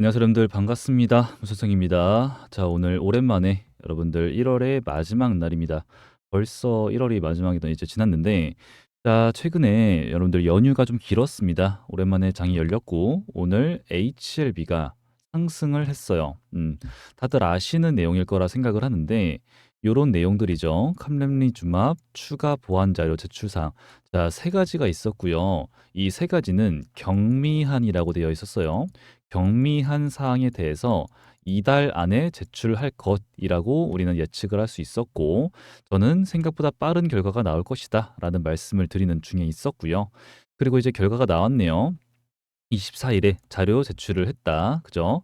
안녕하세요 여러분들 반갑습니다. 무소성입니다. 자 오늘 오랜만에 여러분들 1 월의 마지막 날입니다. 벌써 1 월이 마지막이 이제 지났는데 자 최근에 여러분들 연휴가 좀 길었습니다. 오랜만에 장이 열렸고 오늘 HLB가 상승을 했어요. 다들 아시는 내용일 거라 생각을 하는데 요런 내용들이죠. 카렘리주맙 추가 보완 자료 제출 사항. 자 세 가지가 있었고요. 이 세 가지는 경미한이라고 되어 있었어요. 경미한 사항에 대해서 이달 안에 제출할 것이라고 우리는 예측을 할 수 있었고 저는 생각보다 빠른 결과가 나올 것이다 라는 말씀을 드리는 중에 있었고요. 그리고 이제 결과가 나왔네요. 24 일에 자료 제출을 했다. 그죠?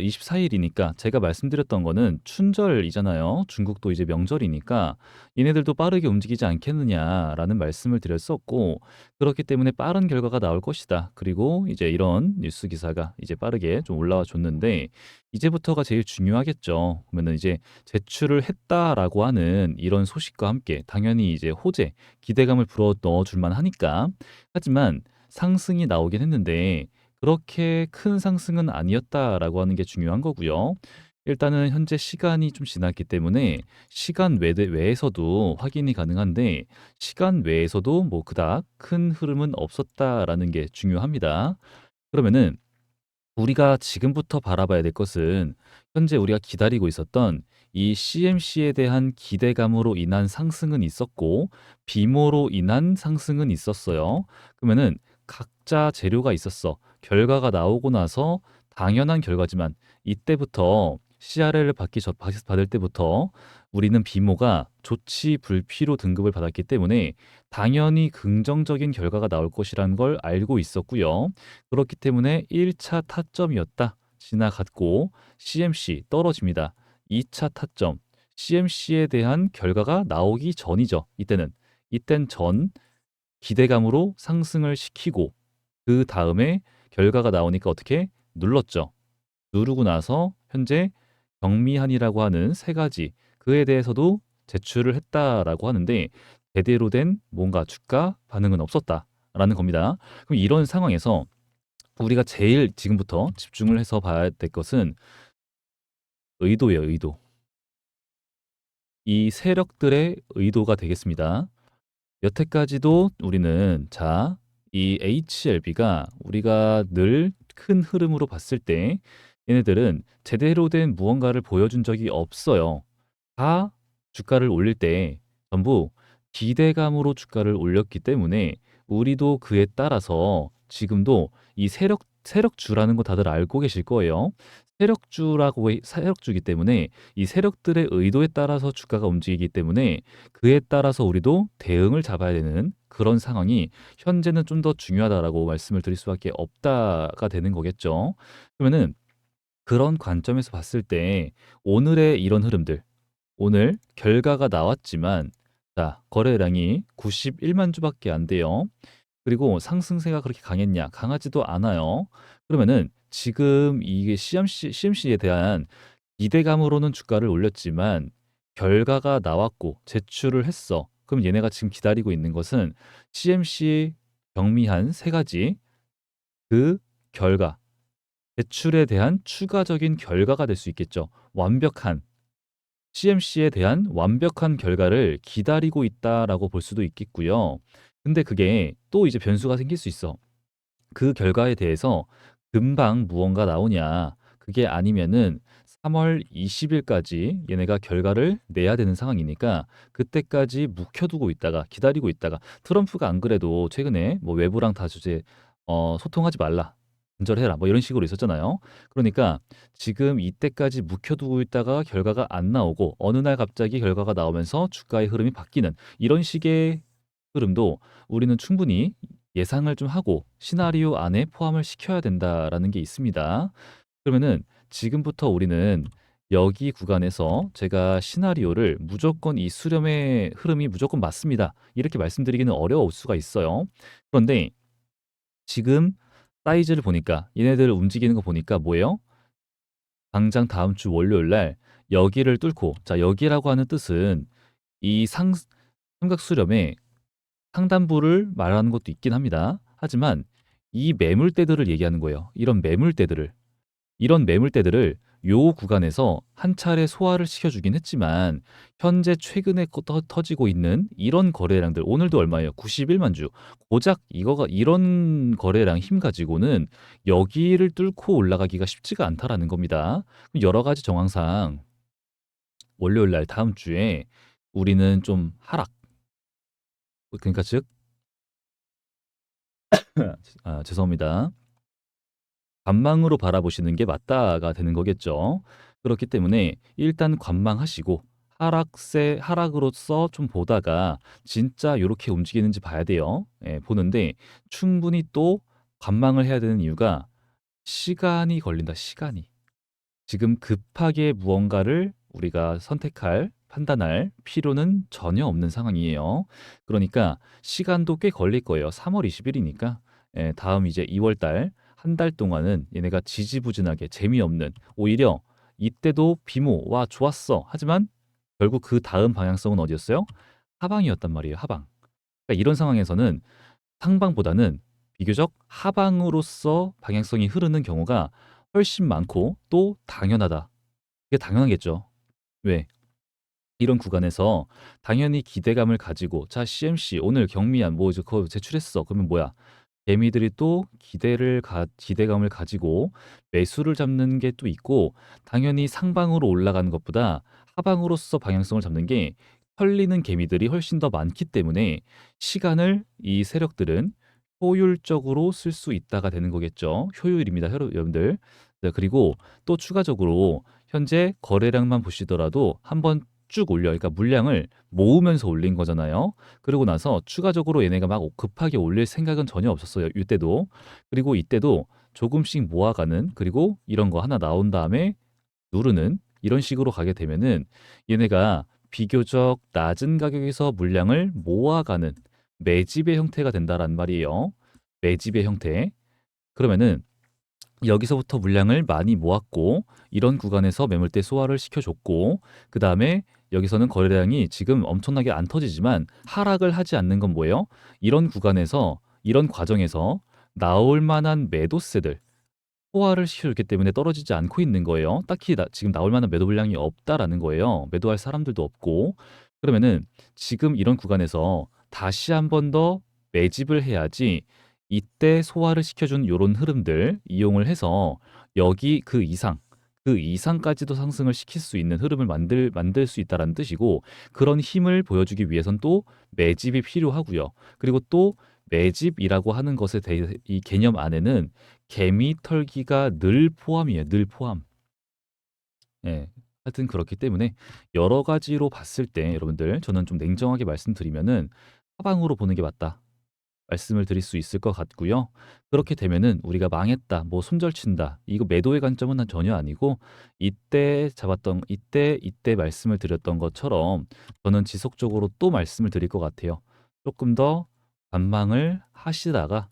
24 일이니까 제가 말씀드렸던 거는 춘절이잖아요. 중국도 이제 명절이니까 "얘네들도 빠르게 움직이지 않겠느냐."라는 말씀을 드렸었고 그렇기 때문에 빠른 결과가 나올 것이다. 그리고 이제 이런 뉴스 기사가 이제 빠르게 좀 올라와 줬는데 이제부터가 제일 중요하겠죠. 그러면은 이제 "제출을 했다."라고 하는 이런 소식과 함께 당연히 이제 호재, 기대감을 불어 넣어 줄 만하니까. 하지만 상승이 나오긴 했는데 그렇게 큰 상승은 아니었다라고 하는 게 중요한 거고요. 일단은 현재 시간이 좀 지났기 때문에 시간 외에서도 확인이 가능한데 시간 외에서도 뭐 그닥 큰 흐름은 없었다라는 게 중요합니다. 그러면은 우리가 지금부터 바라봐야 될 것은 현재 우리가 기다리고 있었던 이 CMC에 대한 기대감으로 인한 상승은 있었고 비모로 인한 상승은 있었어요. 그러면은 각자 재료가 있었어. 결과가 나오고 나서 당연한 결과지만 이때부터 CRL을 받을 때부터 우리는 비모가 조치 불필요 등급을 받았기 때문에 당연히 긍정적인 결과가 나올 것이라는 걸 알고 있었고요. 그렇기 때문에 1 차 타점이었다. 지나갔고 CMC 떨어집니다. 2차 타점 CMC에 대한 결과가 나오기 전이죠. 이땐 전 기대감으로 상승을 시키고 그다음에 결과가 나오니까 어떻게 눌렀죠. 누르고 나서 현재 경미한이라고 하는 세 가지 그에 대해서도 제출을 했다라고 하는데 제대로 된 뭔가 주가 반응은 없었다라는 겁니다. 그럼 이런 상황에서 우리가 제일 지금부터 집중을 해서 봐야 될 것은 의도예요, 의도. 이 세력들의 의도가 되겠습니다. 여태까지도 우리는 이 HLB가 우리가 늘 큰 흐름으로 봤을 때 얘네들은 제대로 된 무언가를 보여준 적이 없어요. 다 주가를 올릴 때 전부 기대감으로 주가를 올렸기 때문에 우리도 그에 따라서 지금도 이 세력주라는 거 다들 알고 계실 거예요. 세력주이기 때문에 이 세력들의 의도에 따라서 주가가 움직이기 때문에 그에 따라서 우리도 대응을 잡아야 되는 그런 상황이 현재는 좀 더 중요하다라고 말씀을 드릴 수밖에 없다가 되는 거겠죠. 그러면은 그런 관점에서 봤을 때 오늘의 이런 흐름들 오늘 결과가 나왔지만 거래량이 91만 주밖에 안 돼요. 그리고 상승세가 그렇게 강했냐? 강하지도 않아요. 그러면은 지금 이게 CMC에 대한 기대감으로는 주가를 올렸지만 결과가 나왔고 제출을 했어. 그럼 얘네가 지금 기다리고 있는 것은 CMC 경미한 세 가지 그 결과, 제출에 대한 추가적인 결과가 될 수 있겠죠. 완벽한 CMC에 대한 완벽한 결과를 기다리고 있다라고 볼 수도 있겠고요. 근데 그게 또 이제 변수가 생길 수 있어. 그 결과에 대해서 금방 무언가 나오냐. 그게 아니면은 3 월 20 일까지 얘네가 결과를 내야 되는 상황이니까 그때까지 묵혀두고 있다가 기다리고 있다가 트럼프가 안 그래도 최근에 뭐 "외부랑 다 주제 소통하지 말라. 단절해라." 뭐 이런 식으로 있었잖아요. 그러니까 지금 이때까지 묵혀두고 있다가 결과가 안 나오고 어느 날 갑자기 결과가 나오면서 주가의 흐름이 바뀌는 이런 식의 흐름도 우리는 충분히 예상을 좀 하고 시나리오 안에 포함을 시켜야 된다라는 게 있습니다. 그러면은 지금부터 우리는 여기 구간에서 제가 시나리오를 무조건 이 수렴의 흐름이 무조건 맞습니다. 이렇게 말씀드리기는 어려울 수가 있어요. 그런데 지금 사이즈를 보니까 얘네들 움직이는 거 보니까 뭐예요? 당장 다음 주 월요일 날 여기를 뚫고 여기라고 하는 뜻은 이 삼각 수렴의 상단부를 말하는 것도 있긴 합니다. 하지만 이 매물대들을 얘기하는 거예요. 이런 매물대들을. 이런 매물대들을 요 구간에서 한 차례 소화를 시켜주긴 했지만 현재 최근에 터지고 있는 이런 거래량들 오늘도 얼마예요? 91만 주. 고작 이거가 이런 거래량 힘 가지고는 여기를 뚫고 올라가기가 쉽지가 않다라는 겁니다. 여러 가지 정황상 월요일 날 다음 주에 우리는 좀 하락. 그러니까 즉 죄송합니다. 관망으로 바라보시는 게 맞다가 되는 거겠죠. 그렇기 때문에 일단 관망하시고 하락으로서 좀 보다가 진짜 요렇게 움직이는지 봐야 돼요. 예, 보는데 충분히 또 관망을 해야 되는 이유가 시간이 걸린다, 시간이. 지금 급하게 무언가를 우리가 선택할, 판단할 필요는 전혀 없는 상황이에요. 그러니까 시간도 꽤 걸릴 거예요. 3월 20일이니까 다음 이제 2월 달, 한 달 동안은 얘네가 지지부진하게 재미없는 오히려 이때도 비모, 와, 좋았어. 하지만 결국 그 다음 방향성은 어디였어요? 하방이었단 말이에요. 하방. 그러니까 이런 상황에서는 상방보다는 비교적 하방으로서 방향성이 흐르는 경우가 훨씬 많고 또 당연하다. 이게 당연하겠죠. 왜? 이런 구간에서 당연히 기대감을 가지고 자, CMC 오늘 경미한 뭐 이제 그거 제출했어. 그러면 뭐야? 개미들이 또 기대감을 가지고 매수를 잡는 게 또 있고 당연히 상방으로 올라가는 것보다 하방으로서 방향성을 잡는 게 털리는 개미들이 훨씬 더 많기 때문에 시간을 이 세력들은 효율적으로 쓸 수 있다가 되는 거겠죠. 효율입니다, 여러분들. 네, 그리고 또 추가적으로 현재 거래량만 보시더라도 한번 쭉 올려, 그러니까 물량을 모으면서 올린 거잖아요. 그러고 나서 추가적으로 얘네가 막 급하게 올릴 생각은 전혀 없었어요. 이때도. 그리고 이때도 조금씩 모아가는, 그리고 이런 거 하나 나온 다음에 누르는 이런 식으로 가게 되면은 얘네가 비교적 낮은 가격에서 물량을 모아가는 매집의 형태가 된다란 말이에요. 매집의 형태. 그러면은 여기서부터 물량을 많이 모았고 이런 구간에서 매물대 소화를 시켜줬고 그 다음에 여기서는 거래량이 지금 엄청나게 안 터지지만 하락을 하지 않는 건 뭐예요? 이런 구간에서 이런 과정에서 나올 만한 매도세들 소화를 시켜줬기 때문에 떨어지지 않고 있는 거예요. 딱히 지금 나올 만한 매도 물량이 없다라는 거예요. 매도할 사람들도 없고 그러면은 지금 이런 구간에서 다시 한 번 더 매집을 해야지 이때 소화를 시켜준 요런 흐름들 이용을 해서 여기 그 이상까지도 상승을 시킬 수 있는 흐름을 만들 수 있다라는 뜻이고 그런 힘을 보여주기 위해선 또 매집이 필요하고요. 그리고 또 매집이라고 하는 것에 대해 이 개념 안에는 개미 털기가 늘 포함이에요. 늘 포함. 예. 하여튼 그렇기 때문에 여러 가지로 봤을 때 여러분들 저는 좀 냉정하게 말씀드리면은 하방으로 보는 게 맞다. 말씀을 드릴 수 있을 것 같고요. 그렇게 되면은 우리가 망했다, 뭐 손절친다. 이거 매도의 관점은 전혀 아니고 이때 말씀을 드렸던 것처럼 저는 지속적으로 또 말씀을 드릴 것 같아요. 조금 더 관망을 하시다가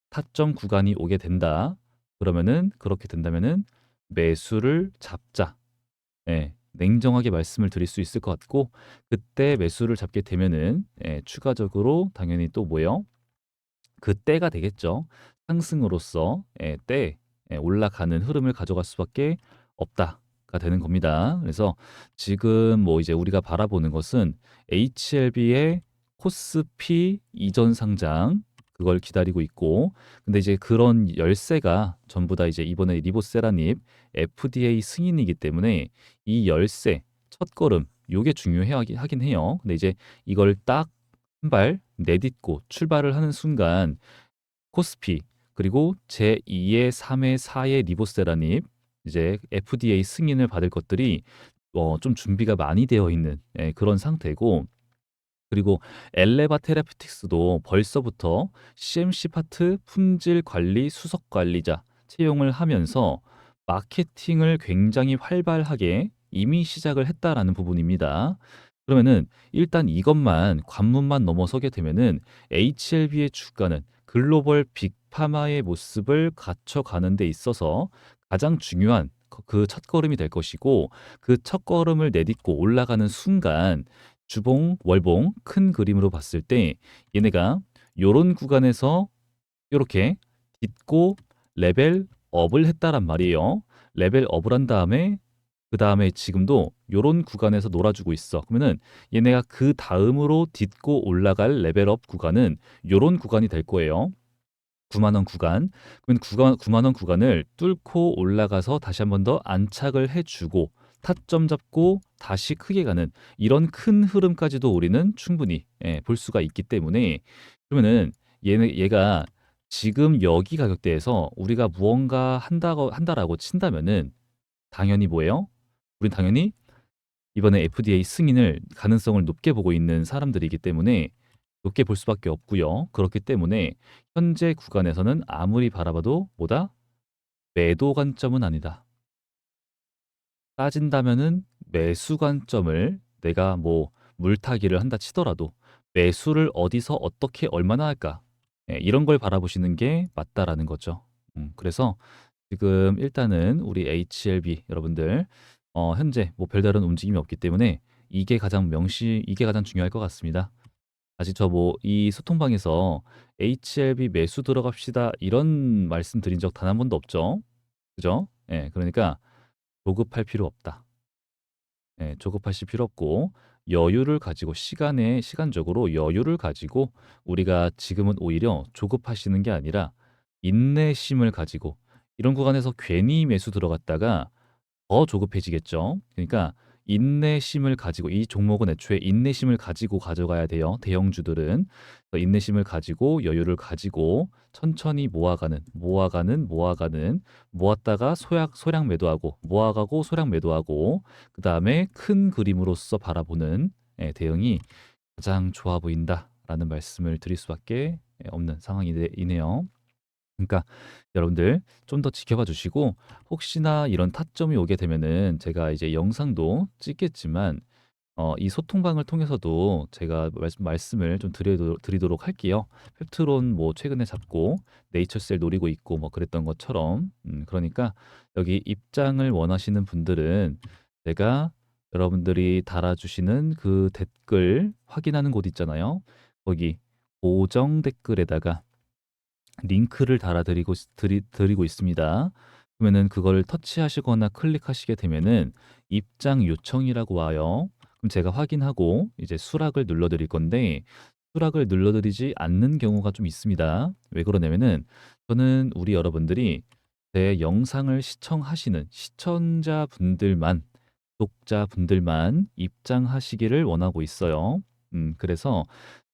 타점 구간이 오게 된다. 그러면은 그렇게 된다면은 매수를 잡자. 예, 냉정하게 말씀을 드릴 수 있을 것 같고 그때 매수를 잡게 되면은 추가적으로 당연히 또 뭐예요? 그 때가 되겠죠. 상승으로서 올라가는 흐름을 가져갈 수밖에 없다가 되는 겁니다. 그래서 지금 뭐 이제 우리가 바라보는 것은 HLB의 코스피 이전 상장 그걸 기다리고 있고 근데 이제 그런 열쇠가 전부 다 이제 이번에 리보세라닙 FDA 승인이기 때문에 이 열쇠 첫걸음 요게 중요해 하긴 해요. 근데 이제 이걸 딱 한 발 내딛고 출발을 하는 순간 코스피 그리고 제2의 3의 4의 리보세라닙 이제 FDA 승인을 받을 것들이 좀 준비가 많이 되어 있는 그런 상태고 그리고 엘레바 테라피틱스도 벌써부터 CMC 파트 품질 관리 수석 관리자 채용을 하면서 마케팅을 굉장히 활발하게 이미 시작을 했다라는 부분입니다. 그러면은 일단 이것만 관문만 넘어서게 되면은 HLB의 주가는 글로벌 빅파마의 모습을 갖춰가는 데 있어서 가장 중요한 그 첫걸음이 될 것이고 그 첫걸음을 내딛고 올라가는 순간 주봉, 월봉 큰 그림으로 봤을 때 얘네가 요런 구간에서 요렇게 딛고 레벨 업을 했다란 말이에요. 레벨 업을 한 다음에 그다음에 지금도 요런 구간에서 놀아주고 있어. 그러면은 얘네가 그 다음으로 딛고 올라갈 레벨업 구간은 요런 구간이 될 거예요. 9만 원 구간. 그러면 9만 원 구간을 뚫고 올라가서 다시 한 번 더 안착을 해주고 타점 잡고 다시 크게 가는 이런 큰 흐름까지도 우리는 충분히 볼 수가 있기 때문에 그러면은 얘가 지금 여기 가격대에서 우리가 무언가 한다라고 친다면은 당연히 뭐예요? 우린 당연히 이번에 FDA 승인을 가능성을 높게 보고 있는 사람들이기 때문에 높게 볼 수밖에 없고요. 그렇기 때문에 현재 구간에서는 아무리 바라봐도 뭐다? 매도 관점은 아니다. 따진다면은 매수 관점을 내가 뭐 물타기를 한다 치더라도 매수를 어디서 어떻게 얼마나 할까? 이런 걸 바라보시는 게 맞다라는 거죠. 그래서 지금 일단은 우리 HLB 여러분들 현재 뭐 별다른 움직임이 없기 때문에 이게 가장 중요할 것 같습니다. 아직 저 뭐 이 소통방에서 HLB 매수 들어갑시다 이런 말씀 드린 적 단 한 번도 없죠. 그죠? 그러니까 조급할 필요 없다. 조급하실 필요 없고 여유를 가지고 시간적으로 여유를 가지고 우리가 지금은 오히려 조급하시는 게 아니라 인내심을 가지고 이런 구간에서 괜히 매수 들어갔다가 더 조급해지겠죠. 그러니까 인내심을 가지고 이 종목은 애초에 인내심을 가지고 가져가야 돼요. 대형주들은 그래서 인내심을 가지고 여유를 가지고 천천히 모아가는 모았다가 소량 매도하고 모아가고 소량 매도하고 그 다음에 큰 그림으로서 바라보는 대응이 가장 좋아 보인다라는 말씀을 드릴 수밖에 없는 상황이네요. 그러니까 여러분들 좀 더 지켜봐 주시고 혹시나 이런 타점이 오게 되면은 제가 이제 영상도 찍겠지만 이 소통방을 통해서도 제가 말씀을 좀 드리도록 할게요. 펩트론 뭐 최근에 잡고 네이처셀 노리고 있고 뭐 그랬던 것처럼 그러니까 여기 입장을 원하시는 분들은 제가 여러분들이 달아주시는 그 댓글 확인하는 곳 있잖아요. 거기 고정 댓글에다가 링크를 드리고 있습니다. 그러면은 그걸 터치하시거나 클릭하시게 되면은 입장 요청이라고 와요. 그럼 제가 확인하고 이제 수락을 눌러드릴 건데 수락을 눌러드리지 않는 경우가 좀 있습니다. 왜 그러냐면은 저는 우리 여러분들이 제 영상을 시청하시는 시청자분들만 독자분들만 입장하시기를 원하고 있어요. 그래서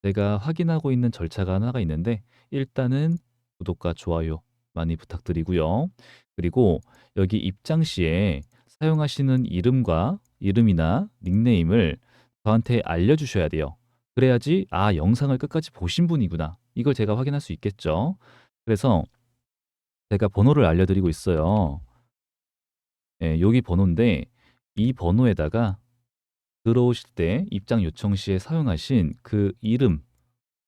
제가 확인하고 있는 절차가 하나가 있는데 일단은 구독과 좋아요 많이 부탁드리고요. 그리고 여기 입장 시에 사용하시는 이름이나 닉네임을 저한테 알려주셔야 돼요. 그래야지 아, 영상을 끝까지 보신 분이구나. 이걸 제가 확인할 수 있겠죠. 그래서 제가 번호를 알려드리고 있어요. 여기 번호인데 이 번호에다가 들어오실 때 입장 요청 시에 사용하신 그 이름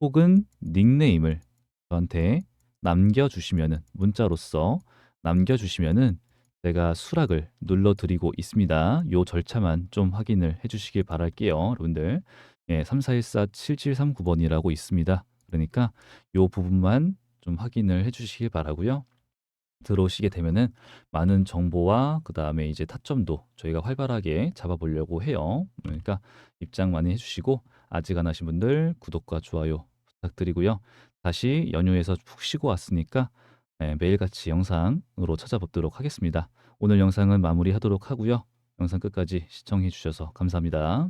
혹은 닉네임을 저한테 남겨주시면은 문자로서 남겨주시면은 제가 수락을 눌러드리고 있습니다. 요 절차만 좀 확인을 해주시길 바랄게요, 여러분들. 3414-7739번이라고 있습니다. 그러니까 요 부분만 좀 확인을 해주시길 바라고요. 들어오시게 되면은 많은 정보와 그다음에 이제 타점도 저희가 활발하게 잡아보려고 해요. 그러니까 입장 많이 해주시고 아직 안 하신 분들 구독과 좋아요 부탁드리고요. 다시 연휴에서 푹 쉬고 왔으니까 매일같이 영상으로 찾아뵙도록 하겠습니다. 오늘 영상은 마무리하도록 하고요. 영상 끝까지 시청해 주셔서 감사합니다.